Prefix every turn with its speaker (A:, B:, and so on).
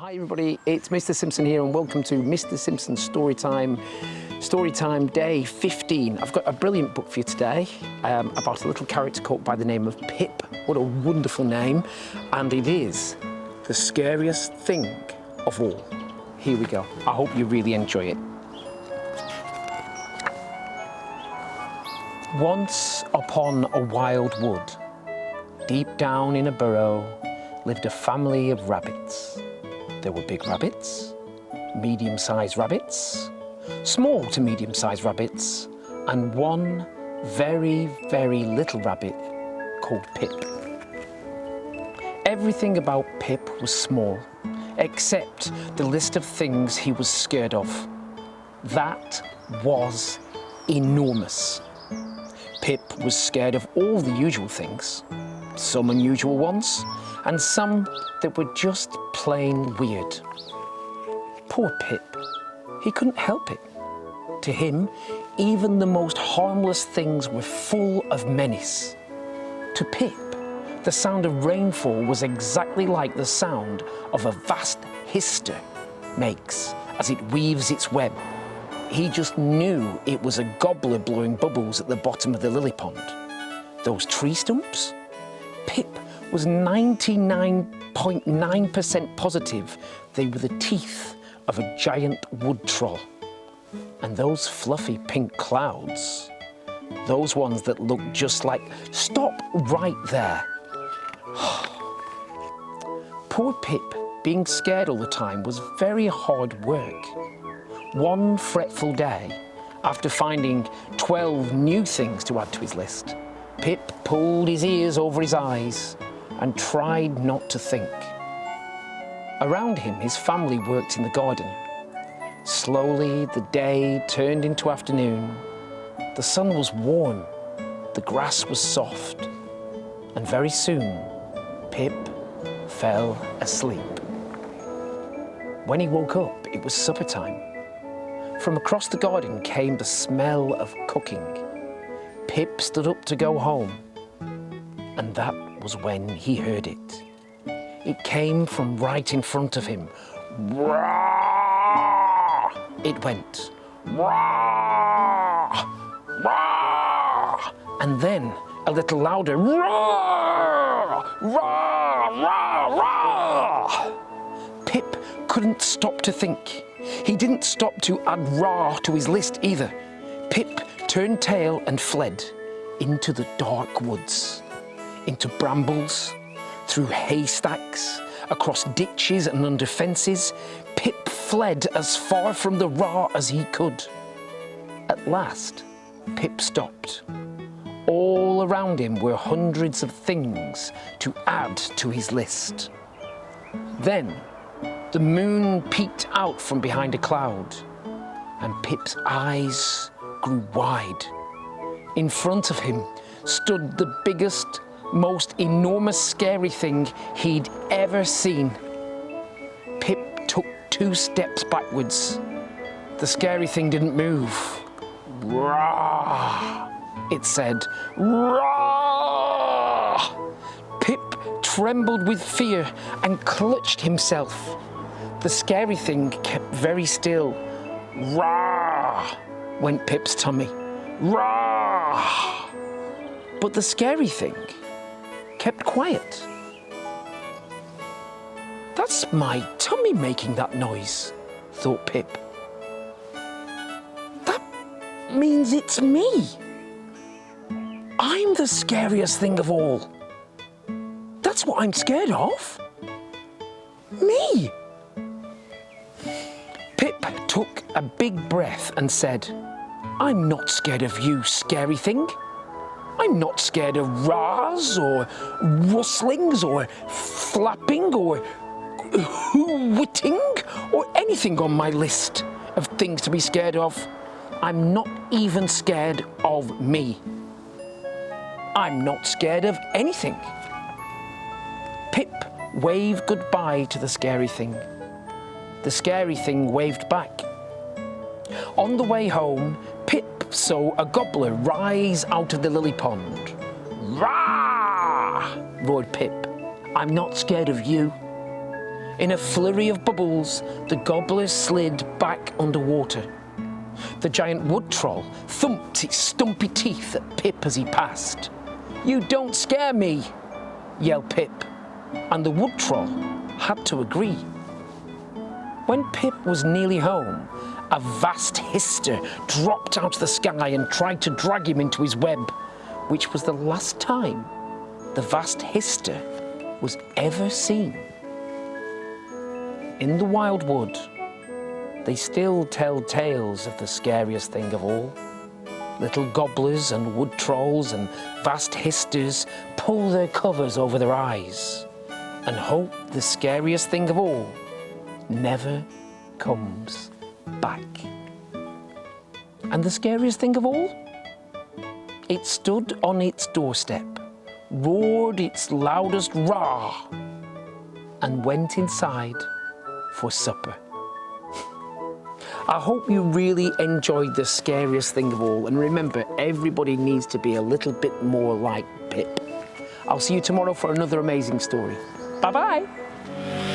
A: Hi everybody, it's Mr. Simpson here and welcome to Mr. Simpson's Storytime Day 15. I've got a brilliant book for you today about a little character called by the name of Pip. What a wonderful name. And it is the scariest thing of all. Here we go. I hope you really enjoy it. Once upon a wild wood, deep down in a burrow, lived a family of rabbits. There were big rabbits, medium-sized rabbits, small to medium-sized rabbits, and one very, very little rabbit called Pip. Everything about Pip was small, except the list of things he was scared of. That was enormous. Pip was scared of all the usual things, some unusual ones, and some that were just plain weird. Poor Pip, he couldn't help it. To him, even the most harmless things were full of menace. To Pip, the sound of rainfall was exactly like the sound of a vast hister makes as it weaves its web. He just knew it was a gobbler blowing bubbles at the bottom of the lily pond. Those tree stumps? Pip was 99.9% positive they were the teeth of a giant wood troll. And those fluffy pink clouds, those ones that looked just like, stop right there. Poor Pip, being scared all the time was very hard work. One fretful day, after finding 12 new things to add to his list, Pip pulled his ears over his eyes and tried not to think. Around him, his family worked in the garden. Slowly, the day turned into afternoon. The sun was warm, the grass was soft, and very soon, Pip fell asleep. When he woke up, it was supper time. From across the garden came the smell of cooking. Pip stood up to go home, and that was when he heard it. It came from right in front of him. Roar! It went. Roar! Roar! And then a little louder. Roar! Roar! Roar! Roar! Pip couldn't stop to think. He didn't stop to add roar to his list either. Pip turned tail and fled into the dark woods, into brambles, through haystacks, across ditches and under fences. Pip fled as far from the roar as he could. At last, Pip stopped. All around him were hundreds of things to add to his list. Then, the moon peeked out from behind a cloud, and Pip's eyes grew wide. In front of him stood the biggest, most enormous scary thing he'd ever seen. Pip took 2 steps backwards. The scary thing didn't move. Roar! It said, roar! Pip trembled with fear and clutched himself. The scary thing kept very still. Roar! Went Pip's tummy. Roar! But the scary thing kept quiet. That's my tummy making that noise, thought Pip. That means it's me. I'm the scariest thing of all. That's what I'm scared of. Me. Pip took a big breath and said, I'm not scared of you, scary thing. I'm not scared of roars or rustlings or flapping or hooting or anything on my list of things to be scared of. I'm not even scared of me. I'm not scared of anything. Pip waved goodbye to the scary thing. The scary thing waved back. On the way home, Pip saw a gobbler rise out of the lily pond. Rah! Roared Pip. I'm not scared of you. In a flurry of bubbles, the gobbler slid back underwater. The giant wood troll thumped its stumpy teeth at Pip as he passed. "You don't scare me," yelled Pip, and the wood troll had to agree. When Pip was nearly home, a vast hister dropped out of the sky and tried to drag him into his web, which was the last time the vast hister was ever seen. In the wild wood, they still tell tales of the scariest thing of all. Little gobblers and wood trolls and vast histers pull their covers over their eyes and hope the scariest thing of all never comes back. And the scariest thing of all? It stood on its doorstep, roared its loudest roar, and went inside for supper. I hope you really enjoyed the scariest thing of all, and remember, everybody needs to be a little bit more like Pip. I'll see you tomorrow for another amazing story. Bye-bye.